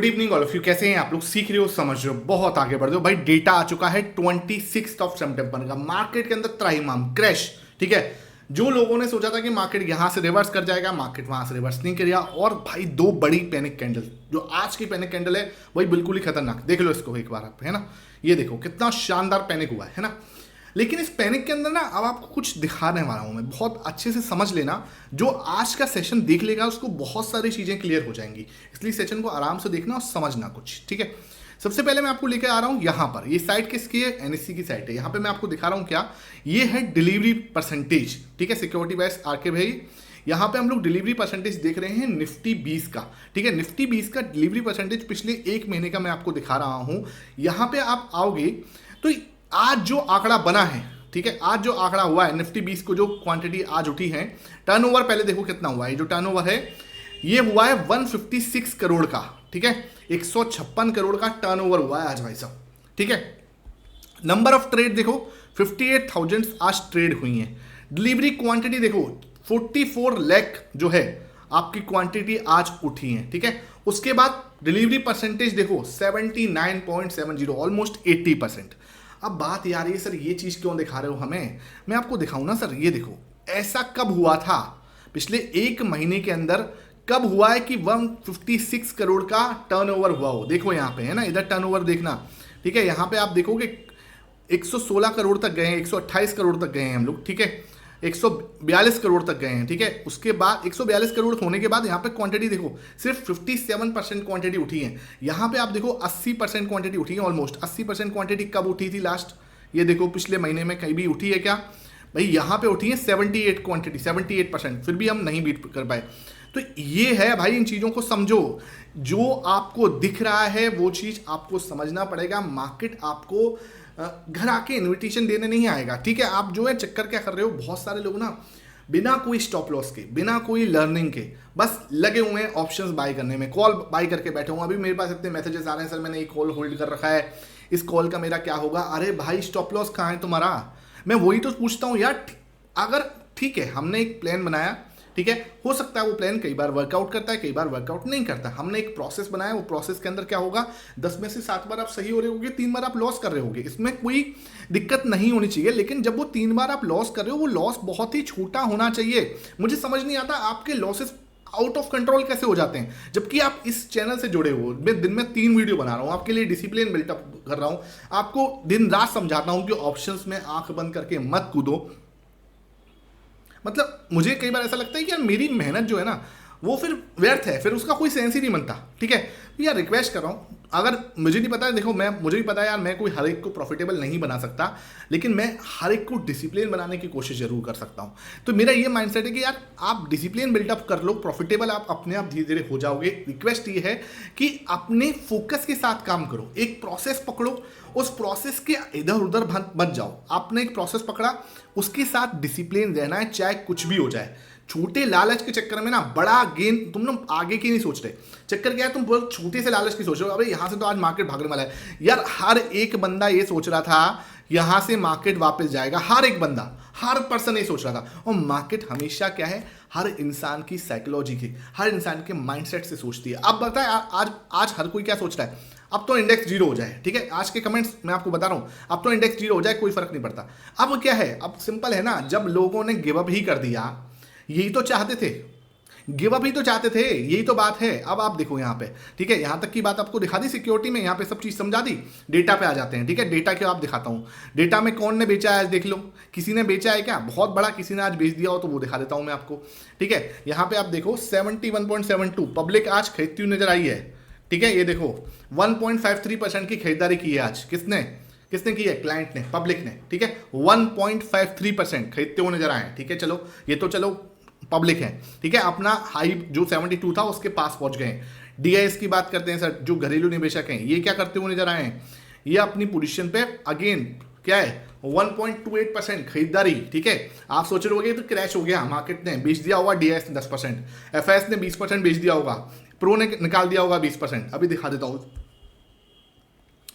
Good evening all of you. कैसे हैं आप लोग? सीख रहे हो, समझ रहे हो, बहुत आगे बढ़ रहे हो भाई। डेटा आ चुका है 26 सितंबर का। मार्केट के अंदर त्राहिमाम क्रैश। ठीक है, जो लोगों ने सोचा था कि मार्केट यहां से रिवर्स कर जाएगा, मार्केट वहां से रिवर्स नहीं किया। और भाई दो बड़ी पैनिक कैंडल, जो आज की पैनिक कैंडल है वही बिल्कुल ही खतरनाक। देख लो इसको एक बार आप, है ना। ये देखो कितना शानदार पैनिक हुआ है ना। लेकिन इस पैनिक के अंदर ना अब आपको कुछ दिखाने वाला हूं मैं, बहुत अच्छे से समझ लेना। जो आज का सेशन देख लेगा उसको बहुत सारी चीजें क्लियर हो जाएंगी, इसलिए सेशन को आराम से देखना और समझना कुछ। ठीक है, सबसे पहले मैं आपको लेकर आ रहा हूं यहां पर। ये साइट किसकी है? एनएससी की साइट है। यहां पे मैं आपको दिखा रहा हूं क्या, ये है डिलीवरी परसेंटेज। ठीक है, सिक्योरिटी वाइज आरके भाई, यहां पे हम लोग डिलीवरी परसेंटेज देख रहे हैं निफ्टी 20 का। ठीक है, निफ्टी 20 का डिलीवरी परसेंटेज पिछले एक महीने का मैं आपको दिखा रहा हूं। यहां पे आप आओगे तो आज जो आंकड़ा बना है, ठीक है, आज जो आंकड़ा हुआ है निफ्टी 20 को, जो क्वांटिटी आज उठी है, टर्नओवर पहले देखो कितना हुआ है। जो टर्नओवर है ये हुआ है 156 करोड़ का। ठीक है, 156 करोड़ का टर्नओवर हुआ है आज भाई साहब। ठीक है, नंबर ऑफ ट्रेड देखो 58,000 आज ट्रेड हुई है। डिलीवरी क्वांटिटी देखो 44 लाख जो है आपकी क्वांटिटी आज उठी है। ठीक है, उसके बाद डिलीवरी परसेंटेज देखो 79.70, ऑलमोस्ट 80%। अब बात यार ये सर ये चीज क्यों दिखा रहे हो हमें? मैं आपको दिखाऊं ना सर। ये देखो ऐसा कब हुआ था, पिछले एक महीने के अंदर कब हुआ है कि 156 करोड़ का टर्नओवर हुआ हो। देखो यहाँ पे है ना, इधर टर्नओवर देखना। ठीक है, यहाँ पे आप देखोगे 116 करोड़ तक गए हैं, 128 करोड़ तक गए हैं हम लोग। ठीक है, 142 करोड़ तक गए हैं। ठीक है, उसके बाद 142 करोड़ होने के बाद यहाँ पे क्वांटिटी देखो सिर्फ 57% क्वांटिटी उठी है। यहाँ पे आप देखो 80% क्वांटिटी उठी है, ऑलमोस्ट 80% क्वांटिटी कब उठी थी लास्ट? ये देखो पिछले महीने में कहीं भी उठी है क्या भाई? यहाँ पे उठी है 78 क्वांटिटी, 78%, फिर भी हम नहीं बीट कर पाए। तो ये है भाई, इन चीज़ों को समझो। जो आपको दिख रहा है वो चीज़ आपको समझना पड़ेगा। मार्केट आपको घर आके इन्विटेशन देने नहीं आएगा। ठीक है, आप जो है चक्कर क्या कर रहे हो, बहुत सारे लोग ना बिना कोई स्टॉप लॉस के, बिना कोई लर्निंग के बस लगे हुए हैं ऑप्शंस बाय करने में, कॉल बाय करके बैठे हुए। अभी मेरे पास इतने मैसेजेस आ रहे हैं, सर मैंने एक कॉल होल्ड कर रखा है, इस कॉल का मेरा क्या होगा? अरे भाई स्टॉप लॉस कहाँ है तुम्हारा? मैं वही तो पूछता हूँ यार। अगर ठीक है हमने एक प्लान बनाया, ठीक है, हो सकता है वो प्लान कई बार वर्कआउट करता है, कई बार वर्कआउट नहीं करता। हमने एक प्रोसेस बनाया, वो प्रोसेस के अंदर क्या होगा, 10 में से 7 बार आप सही हो रहे होगे, 3 बार आप लॉस कर रहे होगे, इसमें कोई दिक्कत नहीं होनी चाहिए। लेकिन जब वो 3 बार आप लॉस कर रहे हो, वो लॉस बहुत ही छोटा होना चाहिए। मुझे समझ नहीं आता आपके लॉसेस आउट ऑफ कंट्रोल कैसे हो जाते हैं, जबकि आप इस चैनल से जुड़े हो। मैं दिन में 3 वीडियो बना रहा हूँ, आपके लिए डिसिप्लिन बिल्टअप कर रहा हूँ, आपको दिन रात समझाता हूँ कि ऑप्शंस में आंख बंद करके मत कूदो। मतलब मुझे कई बार ऐसा लगता है कि यार मेरी मेहनत जो है ना वो फिर व्यर्थ है, फिर उसका कोई सेंस ही नहीं बनता। ठीक है, तो यार रिक्वेस्ट कर रहा हूँ, अगर मुझे नहीं पता है, देखो मुझे भी पता है यार, मैं कोई हर एक को प्रॉफिटेबल नहीं बना सकता, लेकिन मैं हर एक को डिसिप्लिन बनाने की कोशिश जरूर कर सकता हूँ। तो मेरा ये माइंडसेट है कि यार आप डिसिप्लिन बिल्टअप कर लो, प्रॉफिटेबल आप अपने आप धीरे धीरे हो जाओगे। रिक्वेस्ट ये है कि अपने फोकस के साथ काम करो, एक प्रोसेस पकड़ो, उस प्रोसेस के इधर उधर मत जाओ। आपने एक प्रोसेस पकड़ा, उसके साथ डिसिप्लिन रहना है, चाहे कुछ भी हो जाए। छोटे लालच के चक्कर में ना बड़ा गेन, तुम ना आगे की नहीं सोच रहे। चक्कर क्या है, तुम बहुत छोटे से लालच की सोच रहे हो। अबे यहां से तो आज मार्केट भागने वाला है यार। हर एक बंदा ये सोच रहा था यहां से मार्केट वापस जाएगा, हर एक बंदा, हर पर्सन ये सोच रहा था। और मार्केट हमेशा क्या है, हर इंसान की साइकोलॉजी की, हर इंसान के माइंडसेट से सोचती है। अब बताए आज हर कोई क्या सोच रहा है, अब तो इंडेक्स 0 हो जाए। ठीक है, आज के कमेंट्स मैं आपको बता रहा हूं, अब तो इंडेक्स 0 हो जाए, कोई फर्क नहीं पड़ता। अब क्या है, अब सिंपल है ना, जब लोगों ने गिव अप ही कर दिया, यही तो चाहते थे, गिव अप ही तो चाहते थे, यही तो बात है। अब आप देखो यहाँ पे, ठीक है, यहाँ तक की बात आपको दिखा दी, सिक्योरिटी में यहाँ पे सब चीज समझा दी। डेटा पे आ जाते हैं। ठीक है, डेटा के आप दिखाता हूँ, डेटा में कौन ने बेचा है आज देख लो। किसी ने बेचा है क्या? बहुत बड़ा किसी ने आज बेच दिया हो तो वो दिखा देता हूँ मैं आपको। ठीक है, यहाँ पे आप देखो 71.72 पब्लिक आज खरीदती हुई नजर आई है। ठीक है, ये देखो 1.53% की खरीदारी की है आज। किसने की है? क्लाइंट ने, पब्लिक ने। ठीक है, 1.53% खरीदते हुए नजर आए। ठीक है, चलो ये तो चलो पब्लिक है। ठीक है, अपना हाई जो 72 था उसके पास पहुंच गए। डीआईएस की बात करते हैं सर, जो घरेलू निवेशक हैं, ये क्या करते हुए नजर आए हैं? ये अपनी पोजीशन पे अगेन क्या है, 1.28% खरीदारी। ठीक है, आप सोच रहे होगे तो क्रैश हो गया, मार्केट ने बेच दिया होगा, डीआईएस ने 10%, एफएस ने 20% बेच दिया होगा, प्रो ने निकाल दिया होगा 20%। अभी दिखा देता हूं,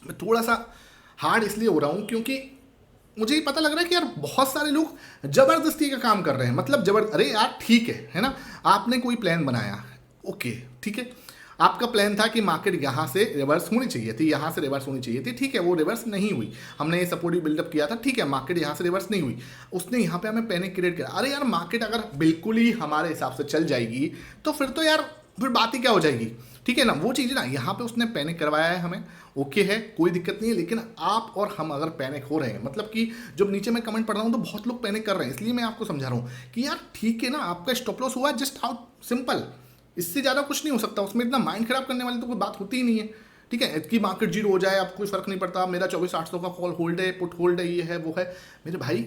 मैं थोड़ा सा हार्ड इसलिए हो रहा हूं क्योंकि मुझे ये पता लग रहा है कि यार बहुत सारे लोग जबरदस्ती का काम कर रहे हैं। मतलब अरे यार ठीक है ना, आपने कोई प्लान बनाया, ओके ठीक है, आपका प्लान था कि मार्केट यहाँ से रिवर्स होनी चाहिए थी, यहाँ से रिवर्स होनी चाहिए थी, ठीक है, वो रिवर्स नहीं हुई। हमने ये सपोर्टिव बिल्डअप किया था, ठीक है, मार्केट यहाँ से रिवर्स नहीं हुई, उसने यहाँ पे हमें पैनिक क्रिएट किया। अरे यार मार्केट अगर बिल्कुल ही हमारे हिसाब से चल जाएगी तो फिर तो यार फिर बात ही क्या हो जाएगी, ठीक है ना, वो चीज़ ना। यहाँ पे उसने पैनिक करवाया है हमें, ओके है, कोई दिक्कत नहीं है। लेकिन आप और हम अगर पैनिक हो रहे हैं, मतलब कि जब नीचे मैं कमेंट पढ़ रहा हूँ तो बहुत लोग पैनिक कर रहे हैं, इसलिए मैं आपको समझा रहा हूँ कि यार ठीक है ना, आपका स्टॉप लॉस हुआ, जस्ट हाउ सिंपल, इससे ज़्यादा कुछ नहीं हो सकता, उसमें इतना माइंड खराब करने वाली तो कोई बात होती ही नहीं है, ठीक है। कि मार्केट जीरो हो जाए आपको कोई फर्क नहीं पड़ता, मेरा 24,800 का कॉल होल्ड है, पुट होल्ड है, ये है वो है। मेरे भाई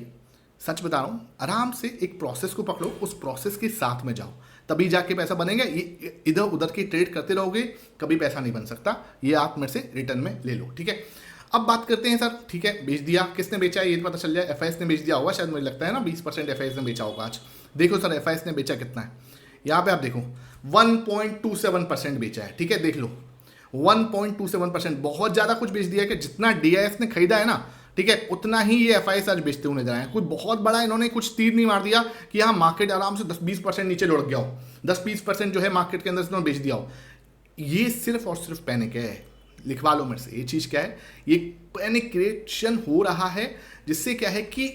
सच बता रहा हूँ, आराम से एक प्रोसेस को पकड़ो, उस प्रोसेस के साथ में जाओ, तभी जाके पैसा बनेगा। ये इधर उधर की ट्रेड करते रहोगे कभी पैसा नहीं बन सकता, ये आप मेरे से रिटर्न में ले लो, ठीक है। अब बात करते हैं सर, ठीक है, बेच दिया, किसने बेचा है ये पता चल जाए। एफआईएस ने बेच दिया होगा शायद, मुझे लगता है ना 20% एफआईएस ने बेचा होगा आज। देखो सर एफआईएस ने बेचा कितना है, यहाँ पे आप देखो 1.27% बेचा है, ठीक है, देख लो 1.27%, बहुत ज़्यादा कुछ बेच दिया है कि जितना डीआईएस ने खरीदा है ना, ठीक है, उतना ही ये एफआईएस आज बेचते हुए नजर आए। कोई बहुत बड़ा इन्होंने कुछ तीर नहीं मार दिया कि यहाँ मार्केट आराम से 10-20% नीचे लुढ़क गया हो, 10-20% जो है मार्केट के अंदर इन्होंने बेच दिया हो। ये सिर्फ और सिर्फ पैनिक है, लिखवा लो मेरे से, ये चीज़ क्या है, ये पैनिक क्रिएशन हो रहा है, जिससे क्या है कि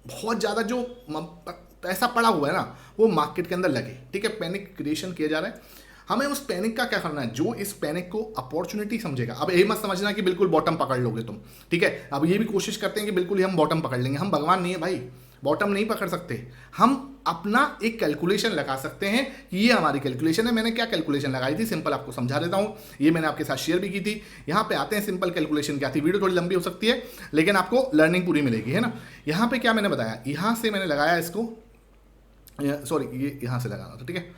बहुत ज़्यादा जो पैसा पड़ा हुआ है ना वो मार्केट के अंदर लगे, ठीक है, पैनिक क्रिएशन किया जा रहा है। हमें उस पैनिक का क्या करना है, जो इस पैनिक को अपॉर्चुनिटी समझेगा। अब यही मत समझना कि बिल्कुल बॉटम पकड़ लोगे तुम, ठीक है। अब ये भी कोशिश करते हैं कि बिल्कुल ही हम बॉटम पकड़ लेंगे, हम भगवान नहीं है भाई, बॉटम नहीं पकड़ सकते। हम अपना एक कैलकुलेशन लगा सकते हैं कि ये हमारी कैलकुलेशन है। मैंने क्या कैलकुलेशन लगाई थी, सिंपल आपको समझा देता हूँ, ये मैंने आपके साथ शेयर भी की थी। यहाँ पे आते हैं, सिंपल कैलकुलेशन क्या थी, वीडियो थोड़ी लंबी हो सकती है लेकिन आपको लर्निंग पूरी मिलेगी, है ना। यहाँ पे क्या मैंने बताया, यहाँ से मैंने लगाया इसको, सॉरी ये यहाँ से लगाना था, ठीक है,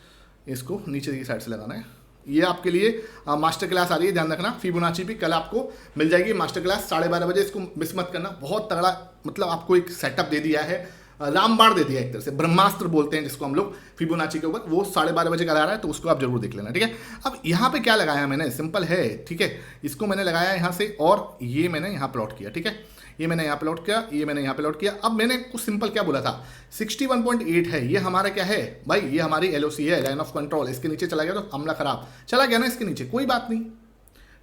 इसको नीचे की साइड से लगाना है। ये आपके लिए मास्टर क्लास आ रही है, ध्यान रखना, फिबोनाची भी कल आपको मिल जाएगी मास्टर क्लास 12:30 बजे, इसको मिस मत करना। बहुत तगड़ा मतलब आपको एक सेटअप दे दिया है, रामबाण दे दिया एक तरह से, ब्रह्मास्त्र बोलते हैं जिसको हम लोग फिबोनाची के ऊपर, वो 12:30 बजे का आ रहा है, तो उसको आप जरूर देख लेना, ठीक है। अब यहाँ पे क्या लगाया मैंने, सिंपल है, ठीक है, इसको मैंने लगाया यहाँ से और ये मैंने यहाँ प्लॉट किया, ठीक है, ये मैंने यहाँ प्लॉट किया, ये मैंने यहाँ प्लॉट किया। अब मैंने कुछ सिंपल क्या बोला था, 61.8 है, ये हमारा क्या है भाई, ये हमारी एलओसी है, लाइन ऑफ कंट्रोल। इसके नीचे चला गया तो अमला खराब, चला गया ना इसके नीचे, कोई बात नहीं,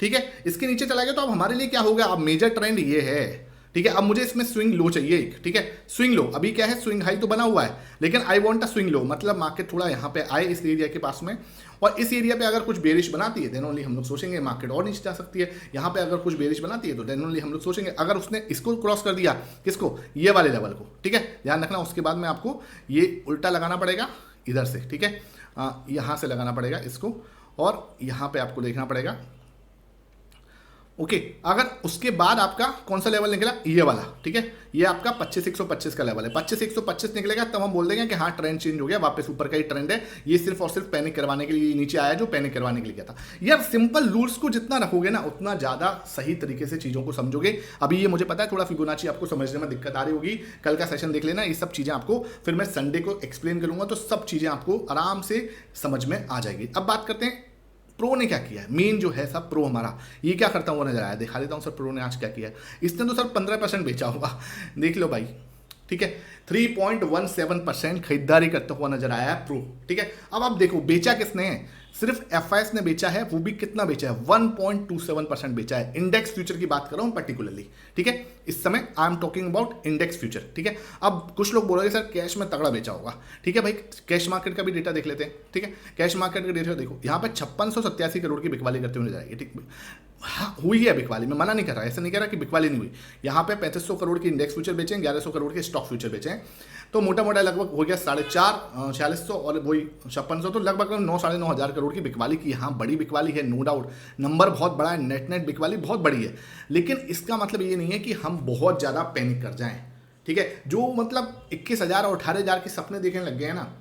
ठीक है, इसके नीचे चला गया तो अब हमारे लिए क्या होगा, अब मेजर ट्रेंड ये है, ठीक है। अब मुझे इसमें स्विंग लो चाहिए एक, ठीक है, स्विंग लो, अभी क्या है स्विंग हाई तो बना हुआ है, लेकिन I want a swing low, मतलब मार्केट थोड़ा यहाँ पे आए इस एरिया के पास में, और इस एरिया पे अगर कुछ बेरिश बनाती है देन ओनली हम लोग सोचेंगे मार्केट और नीचे जा सकती है। यहाँ पे अगर कुछ बेरिश बनाती है तो देन ओनली हम लोग सोचेंगे, अगर उसने इसको क्रॉस कर दिया, किसको, ये वाले लेवल को, ठीक है, ध्यान रखना। उसके बाद में आपको ये उल्टा लगाना पड़ेगा इधर से, ठीक है, यहाँ से लगाना पड़ेगा इसको, और यहाँ पे आपको देखना पड़ेगा, ओके। अगर उसके बाद आपका कौन सा लेवल निकला, ये वाला, ठीक है, ये आपका 25,125 का लेवल है, 25,125 निकलेगा तब हम बोल देंगे कि हाँ ट्रेंड चेंज हो गया, वापस ऊपर का ही ट्रेंड है। ये सिर्फ और सिर्फ पैनिक करवाने के लिए नीचे आया, जो पैनिक करवाने के लिए गया था। यार सिंपल रूल्स को जितना रखोगे ना उतना ज़्यादा सही तरीके से चीज़ों को समझोगे। अभी ये मुझे पता है थोड़ा फिबोनाची आपको समझने में दिक्कत आ रही होगी, कल का सेशन देख लेना, ये सब चीज़ें आपको फिर मैं संडे को एक्सप्लेन करूंगा, तो सब चीज़ें आपको आराम से समझ में आ जाएगी। अब बात करते हैं प्रो ने क्या किया है, मेन जो है सब प्रो हमारा, ये क्या करता हुआ नजर आया, दिखा देता हूँ सर प्रो ने आज क्या किया है। इसने तो सर 15% बेचा होगा, देख लो भाई, ठीक है, 3.17% खरीदारी करता हुआ नजर आया है प्रो, ठीक है। अब आप देखो बेचा किसने है, सिर्फ एफआईएस ने बेचा है, वो भी कितना बेचा है, 1.27% बेचा है। इंडेक्स फ्यूचर की बात कर रहा हूं पर्टिकुलरली, ठीक है, इस समय I am talking about index future, ठीक है। अब कुछ लोग बोलोगे सर कैश में तगड़ा बेचा होगा, ठीक है भाई, कैश मार्केट का भी डेटा देख लेते हैं, ठीक है। कैश मार्केट का डेटा देखो, यहाँ पे 5687 करोड़ की बिकवाली करते हुए जाएगी, ठीक, हाँ हुई है बिकवाली, मैं मना नहीं कर रहा, ऐसा नहीं कह रहा कि बिकवाली नहीं हुई। यहाँ पे 3500 करोड़ की इंडेक्स फ्यूचर बेचे, 1100 करोड़ के स्टॉक फ्यूचर बेचे हैं, तो मोटा मोटा लगभग हो गया 4.5 4600 और वही 5600, तो लगभग 9-9.5 हज़ार करोड़ की बिकवाली की। हाँ बड़ी बिकवाली है, नो डाउट, नंबर बहुत बड़ा है, नेट बिकवाली बहुत बड़ी है, लेकिन इसका मतलब ये नहीं है कि हम बहुत ज़्यादा पैनिक कर जाएं, ठीक है। जो मतलब 21,000 और 18,000 के सपने देखने लग गए हैं ना,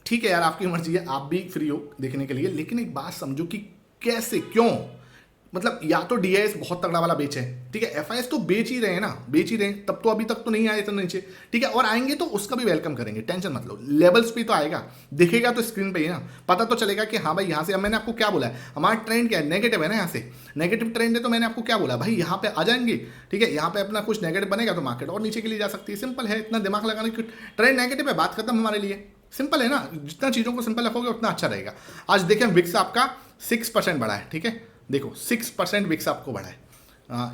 ठीक है यार आपकी मर्जी है, आप भी फ्री हो देखने के लिए, लेकिन एक बात समझो कि कैसे, क्यों, मतलब या तो डीआईएस बहुत तगड़ा वाला बेचे, ठीक है, एफआईएस तो बेच ही रहे हैं ना, बेच ही रहे हैं, तब तो अभी तक तो नहीं आए इतना नीचे, ठीक है, और आएंगे तो उसका भी वेलकम करेंगे, टेंशन मत लो, लेवल्स पे तो आएगा, दिखेगा तो स्क्रीन पे ही ना, पता तो चलेगा कि हाँ भाई यहाँ से। अब मैंने आपको क्या बोला है, हमारा ट्रेंड क्या है, नेगेटिव है ना, यहाँ से नेगेटिव ट्रेंड है, तो मैंने आपको क्या बोला भाई यहाँ पे आ जाएंगे, ठीक है, यहाँ पे अपना कुछ नेगेटिव बनेगा तो मार्केट और नीचे के लिए जा सकती है, सिंपल है, इतना दिमाग लगाने की, ट्रेंड नेगेटिव है, बात खत्म हमारे लिए, सिंपल है ना, जितना चीज़ों को सिंपल रखोगे उतना अच्छा रहेगा। आज देखें विक्स आपका 6% बढ़ा है, ठीक है, देखो 6% विक्स आपको बढ़ा है,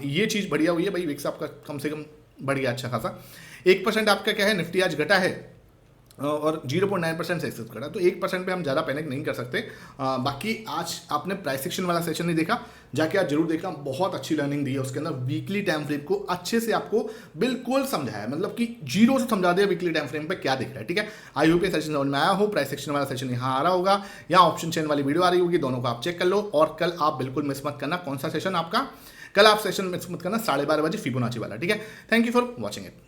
ये चीज़ बढ़िया हुई है भाई, विक्स आपका कम से कम बढ़ गया अच्छा खासा। 1% आपका क्या है, निफ्टी आज घटा है और 0.9% से एक्सेस करा, तो 1% पे हम ज़्यादा पैनिक नहीं कर सकते। बाकी आज आपने प्राइस एक्शन वाला सेशन नहीं देखा, जाके आज जरूर देखना, बहुत अच्छी लर्निंग दी है उसके अंदर। वीकली टाइम फ्रेम को अच्छे से आपको बिल्कुल समझाया, मतलब कि जीरो से समझा दिया वीकली टाइम फ्रेम पे क्या दिख रहा है, ठीक है। आई होप ये सेशन समझ में आया हो। प्राइस एक्शन वाला सेशन यहाँ आ रहा होगा, यहाँ ऑप्शन चेन वाली वीडियो आ रही होगी, दोनों को आप चेक कर लो। और कल आप बिल्कुल मिस मत करना, कौन सा सेशन आपका, कल आप सेशन मिस मत करना 12:30 बजे फिबोनाची वाला, ठीक है। Thank you for watching it.